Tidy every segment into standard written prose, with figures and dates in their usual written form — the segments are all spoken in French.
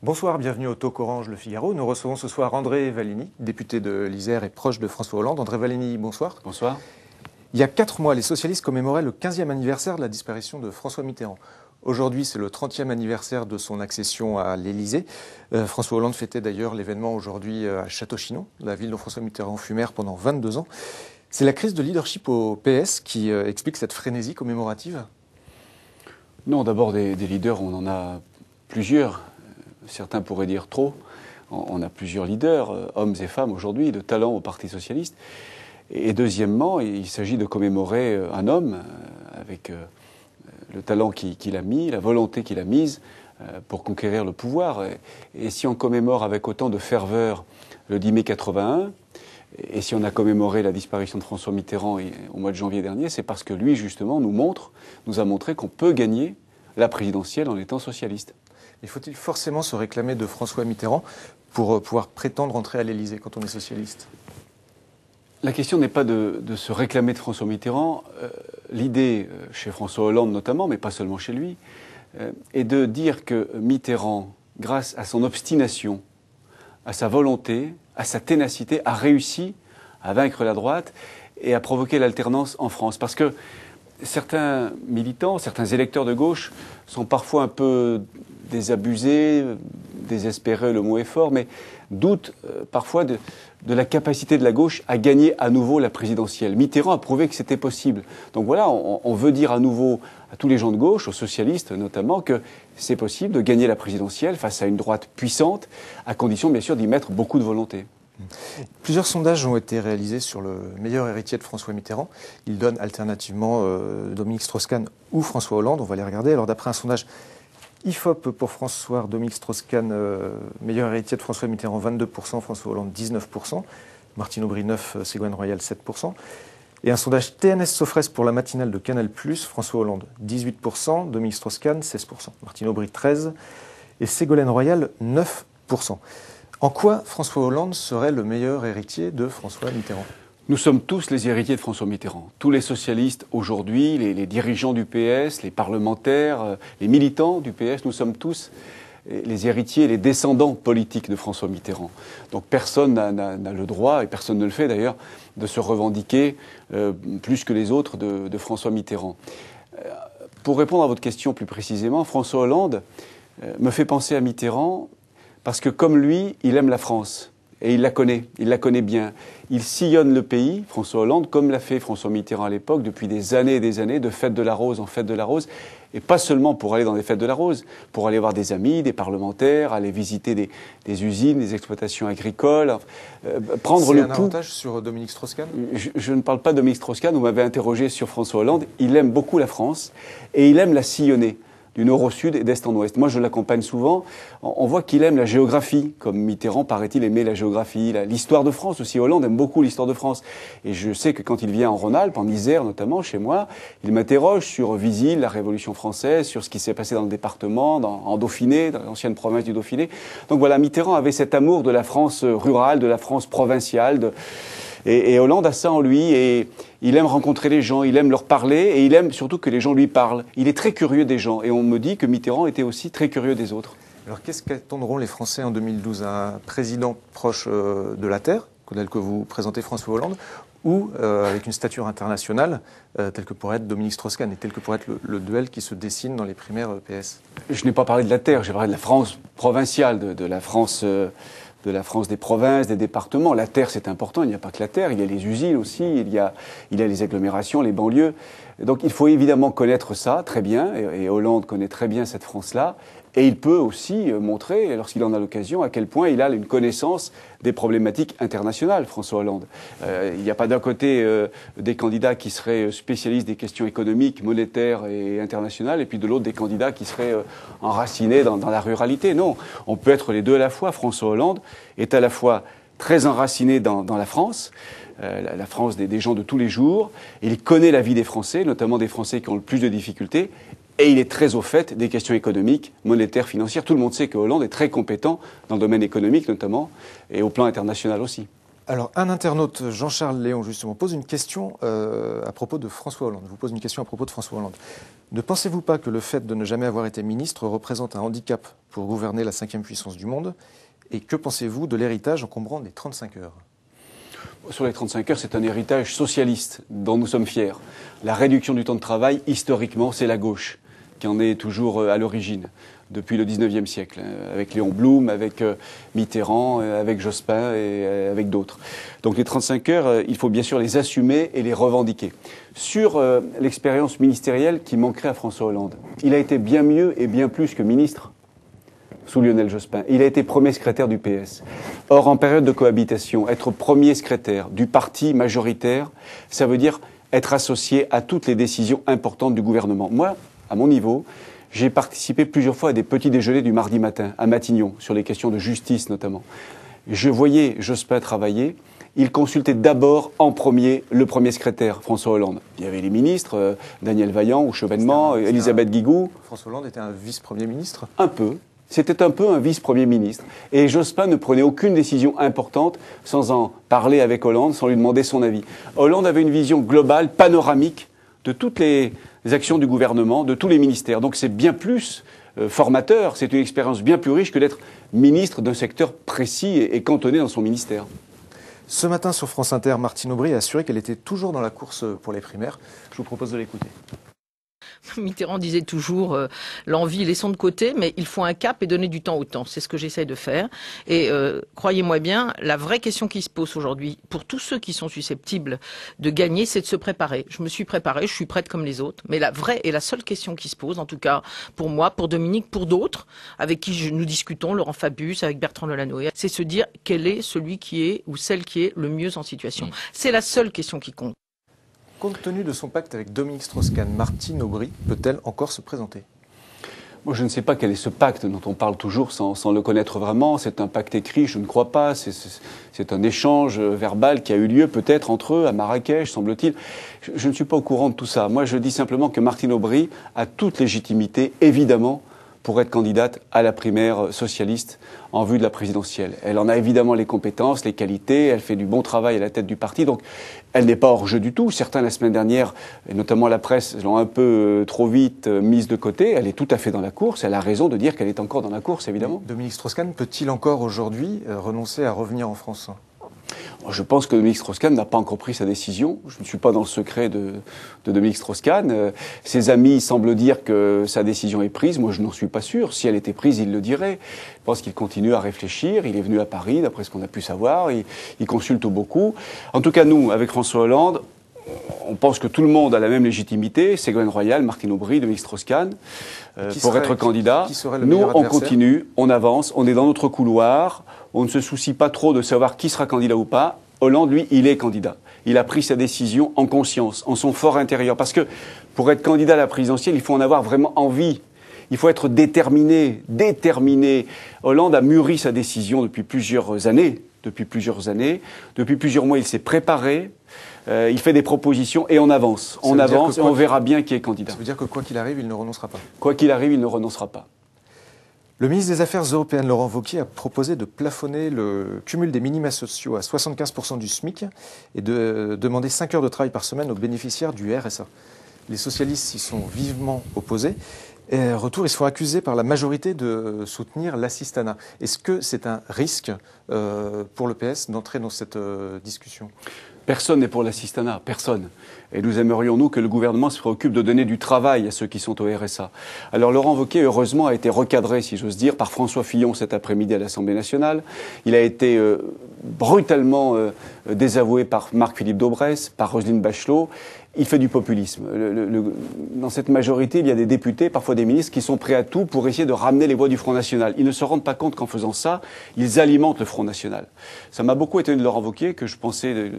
Bonsoir, bienvenue au Talk Orange Le Figaro. Nous recevons ce soir André Vallini, député de l'Isère et proche de François Hollande. André Vallini, bonsoir. Bonsoir. Il y a 4 mois, les socialistes commémoraient le 15e anniversaire de la disparition de François Mitterrand. Aujourd'hui, c'est le 30e anniversaire de son accession à l'Élysée. François Hollande fêtait d'ailleurs l'événement aujourd'hui à Château-Chinon, la ville dont François Mitterrand fut maire pendant 22 ans. C'est la crise de leadership au PS qui explique cette frénésie commémorative ? Non, d'abord des leaders, on en a plusieurs. Certains pourraient dire trop. On a plusieurs leaders, hommes et femmes aujourd'hui, de talent au Parti socialiste. Et deuxièmement, il s'agit de commémorer un homme avec le talent qu'il a mis, la volonté qu'il a mise pour conquérir le pouvoir. Et si on commémore avec autant de ferveur le 10 mai 81, et si on a commémoré la disparition de François Mitterrand au mois de janvier dernier, c'est parce que lui, justement, nous a montré qu'on peut gagner la présidentielle en étant socialiste. Mais faut-il forcément se réclamer de François Mitterrand pour pouvoir prétendre entrer à l'Élysée quand on est socialiste ? La question n'est pas de se réclamer de François Mitterrand. L'idée, chez François Hollande notamment, mais pas seulement chez lui, est de dire que Mitterrand, grâce à son obstination, à sa volonté, à sa ténacité, a réussi à vaincre la droite et à provoquer l'alternance en France. Parce que certains militants, certains électeurs de gauche sont parfois un peu désabusés, désespérés, le mot est fort, mais doutent parfois de la capacité de la gauche à gagner à nouveau la présidentielle. Mitterrand a prouvé que c'était possible. Donc voilà, on veut dire à nouveau à tous les gens de gauche, aux socialistes notamment, que c'est possible de gagner la présidentielle face à une droite puissante, à condition bien sûr d'y mettre beaucoup de volonté. Plusieurs sondages ont été réalisés sur le meilleur héritier de François Mitterrand. Ils donnent alternativement Dominique Strauss-Kahn ou François Hollande. On va les regarder. Alors d'après un sondage IFOP pour François, Dominique Strauss-Kahn, meilleur héritier de François Mitterrand, 22%, François Hollande, 19%, Martine Aubry, 9%, Ségolène Royal, 7%. Et un sondage TNS Sofres pour la matinale de Canal+, François Hollande, 18%, Dominique Strauss-Kahn, 16%, Martine Aubry, 13%, et Ségolène Royal, 9%. En quoi François Hollande serait le meilleur héritier de François Mitterrand ? Nous sommes tous les héritiers de François Mitterrand. Tous les socialistes aujourd'hui, les dirigeants du PS, les parlementaires, les militants du PS, nous sommes tous les héritiers et les descendants politiques de François Mitterrand. Donc personne n'a le droit, et personne ne le fait d'ailleurs, de se revendiquer plus que les autres de François Mitterrand. Pour répondre à votre question plus précisément, François Hollande me fait penser à Mitterrand parce que comme lui, il aime la France. Et il la connaît bien. Il sillonne le pays, François Hollande, comme l'a fait François Mitterrand à l'époque, depuis des années et des années, de fête de la Rose en fête de la Rose. Et pas seulement pour aller dans des fêtes de la Rose, pour aller voir des amis, des parlementaires, aller visiter des usines, des exploitations agricoles, prendre le pouls. C'est un avantage sur Dominique Strauss-Kahn ? Je ne parle pas de Dominique Strauss-Kahn, vous m'avez interrogé sur François Hollande. Il aime beaucoup la France et il aime la sillonner du nord au sud et d'est en ouest. Moi, je l'accompagne souvent. On voit qu'il aime la géographie, comme Mitterrand, paraît-il, aimait la géographie, l'histoire de France aussi. Hollande aime beaucoup l'histoire de France. Et je sais que quand il vient en Rhône-Alpes, en Isère notamment, chez moi, il m'interroge sur Visil, la Révolution française, sur ce qui s'est passé dans le département, en Dauphiné, dans l'ancienne province du Dauphiné. Donc voilà, Mitterrand avait cet amour de la France rurale, de la France provinciale, et Hollande a ça en lui, et il aime rencontrer les gens, il aime leur parler, et il aime surtout que les gens lui parlent. Il est très curieux des gens, et on me dit que Mitterrand était aussi très curieux des autres. Alors qu'est-ce qu'attendront les Français en 2012 ? Un président proche de la Terre, tel que vous présentez François Hollande, ou avec une stature internationale, telle que pourrait être Dominique Strauss-Kahn, et tel que pourrait être le duel qui se dessine dans les primaires PS ? Je n'ai pas parlé de la Terre, j'ai parlé de la France provinciale, de la France des provinces, des départements. La terre, c'est important, il n'y a pas que la terre, il y a les usines aussi, il y a les agglomérations, les banlieues. Donc il faut évidemment connaître ça très bien, et Hollande connaît très bien cette France-là, et il peut aussi montrer, lorsqu'il en a l'occasion, à quel point il a une connaissance des problématiques internationales, François Hollande. Il n'y a pas d'un côté des candidats qui seraient spécialistes des questions économiques, monétaires et internationales, et puis de l'autre des candidats qui seraient enracinés dans la ruralité. Non, on peut être les deux à la fois. François Hollande est à la fois très enraciné dans la France, la France des gens de tous les jours. Il connaît la vie des Français, notamment des Français qui ont le plus de difficultés, et il est très au fait des questions économiques, monétaires, financières. Tout le monde sait que Hollande est très compétent dans le domaine économique notamment, et au plan international aussi. Alors, un internaute, Jean-Charles Léon, justement, pose une question à propos de François Hollande. Vous pose une question à propos de François Hollande. Ne pensez-vous pas que le fait de ne jamais avoir été ministre représente un handicap pour gouverner la 5e puissance du monde? Et que pensez-vous de l'héritage encombrant des 35 heures? Sur les 35 heures, c'est un héritage socialiste dont nous sommes fiers. La réduction du temps de travail, historiquement, c'est la gauche qui en est toujours à l'origine, depuis le 19e siècle, avec Léon Blum, avec Mitterrand, avec Jospin et avec d'autres. Donc les 35 heures, il faut bien sûr les assumer et les revendiquer. Sur l'expérience ministérielle qui manquerait à François Hollande, il a été bien mieux et bien plus que ministre sous Lionel Jospin. Il a été premier secrétaire du PS. Or, en période de cohabitation, être premier secrétaire du parti majoritaire, ça veut dire être associé à toutes les décisions importantes du gouvernement. Moi, à mon niveau, j'ai participé plusieurs fois à des petits déjeuners du mardi matin, à Matignon, sur les questions de justice notamment. Je voyais Jospin travailler. Il consultait d'abord en premier le premier secrétaire, François Hollande. Il y avait les ministres, Daniel Vaillant ou Chevènement, Elisabeth Guigou. François Hollande était un vice-premier ministre? Un peu. C'était un peu un vice-premier ministre. Et Jospin ne prenait aucune décision importante sans en parler avec Hollande, sans lui demander son avis. Hollande avait une vision globale, panoramique, de toutes les actions du gouvernement, de tous les ministères. Donc c'est bien plus formateur, c'est une expérience bien plus riche que d'être ministre d'un secteur précis et cantonné dans son ministère. Ce matin sur France Inter, Martine Aubry a assuré qu'elle était toujours dans la course pour les primaires. Je vous propose de l'écouter. Mitterrand disait toujours l'envie, laissons de côté, mais il faut un cap et donner du temps au temps. C'est ce que j'essaie de faire. Et croyez-moi bien, la vraie question qui se pose aujourd'hui, pour tous ceux qui sont susceptibles de gagner, c'est de se préparer. Je me suis préparée, je suis prête comme les autres. Mais la vraie et la seule question qui se pose, en tout cas pour moi, pour Dominique, pour d'autres, avec qui nous discutons, Laurent Fabius, avec Bertrand Delanoë, c'est se dire quel est celui qui est ou celle qui est le mieux en situation. C'est la seule question qui compte. Compte tenu de son pacte avec Dominique Strauss-Kahn, Martine Aubry peut-elle encore se présenter? Moi, je ne sais pas quel est ce pacte dont on parle toujours sans le connaître vraiment. C'est un pacte écrit, je ne crois pas. C'est un échange verbal qui a eu lieu peut-être entre eux à Marrakech, semble-t-il. Je ne suis pas au courant de tout ça. Moi, je dis simplement que Martine Aubry a toute légitimité, évidemment, pour être candidate à la primaire socialiste en vue de la présidentielle. Elle en a évidemment les compétences, les qualités, elle fait du bon travail à la tête du parti, donc elle n'est pas hors jeu du tout. Certains, la semaine dernière, et notamment la presse, l'ont un peu trop vite mise de côté. Elle est tout à fait dans la course, elle a raison de dire qu'elle est encore dans la course, évidemment. Dominique Strauss-Kahn peut-il encore aujourd'hui renoncer à revenir en France ? Je pense que Dominique Strauss-Kahn n'a pas encore pris sa décision. Je ne suis pas dans le secret de Dominique Strauss-Kahn. Ses amis semblent dire que sa décision est prise. Moi, je n'en suis pas sûr. Si elle était prise, il le dirait. Je pense qu'il continue à réfléchir. Il est venu à Paris, d'après ce qu'on a pu savoir. Il consulte beaucoup. En tout cas, nous, avec François Hollande, on pense que tout le monde a la même légitimité. Ségolène Royal, Martine Aubry, Dominique Strauss-Kahn, pour être candidat. Nous, on continue, on avance, on est dans notre couloir. On ne se soucie pas trop de savoir qui sera candidat ou pas. Hollande, lui, il est candidat. Il a pris sa décision en conscience, en son fort intérieur. Parce que pour être candidat à la présidentielle, il faut en avoir vraiment envie. Il faut être déterminé. Hollande a mûri sa décision depuis plusieurs années. Depuis plusieurs mois, il s'est préparé. Il fait des propositions et on avance. On avance et on verra bien qui est candidat. Ça veut dire que quoi qu'il arrive, il ne renoncera pas. Quoi qu'il arrive, il ne renoncera pas. Le ministre des Affaires européennes, Laurent Wauquiez, a proposé de plafonner le cumul des minima sociaux à 75% du SMIC et de demander 5 heures de travail par semaine aux bénéficiaires du RSA. Les socialistes s'y sont vivement opposés. Et retour, ils sont accusés par la majorité de soutenir l'assistanat. Est-ce que c'est un risque pour le PS d'entrer dans cette discussion ? Personne n'est pour l'assistanat, personne. Et nous aimerions, nous, que le gouvernement se préoccupe de donner du travail à ceux qui sont au RSA. Alors Laurent Wauquiez, heureusement, a été recadré, si j'ose dire, par François Fillon cet après-midi à l'Assemblée nationale. Il a été brutalement désavoué par Marc-Philippe Daubresse, par Roselyne Bachelot. Il fait du populisme. Dans cette majorité, il y a des députés, parfois des ministres, qui sont prêts à tout pour essayer de ramener les voix du Front National. Ils ne se rendent pas compte qu'en faisant ça, ils alimentent le Front National. Ça m'a beaucoup étonné de Laurent Wauquiez, que je pensais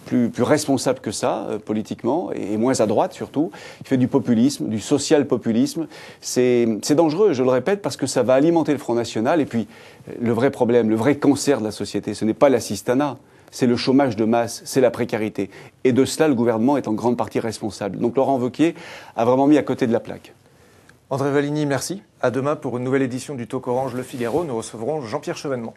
plus responsable que ça, politiquement, et moins à droite surtout. Il fait du populisme, du social-populisme. C'est dangereux, je le répète, parce que ça va alimenter le Front National. Et puis, le vrai problème, le vrai cancer de la société, ce n'est pas l'assistanat. C'est le chômage de masse, c'est la précarité. Et de cela, le gouvernement est en grande partie responsable. Donc Laurent Wauquiez a vraiment mis à côté de la plaque. André Valigny, merci. À demain pour une nouvelle édition du Talk Orange Le Figaro. Nous recevrons Jean-Pierre Chevènement.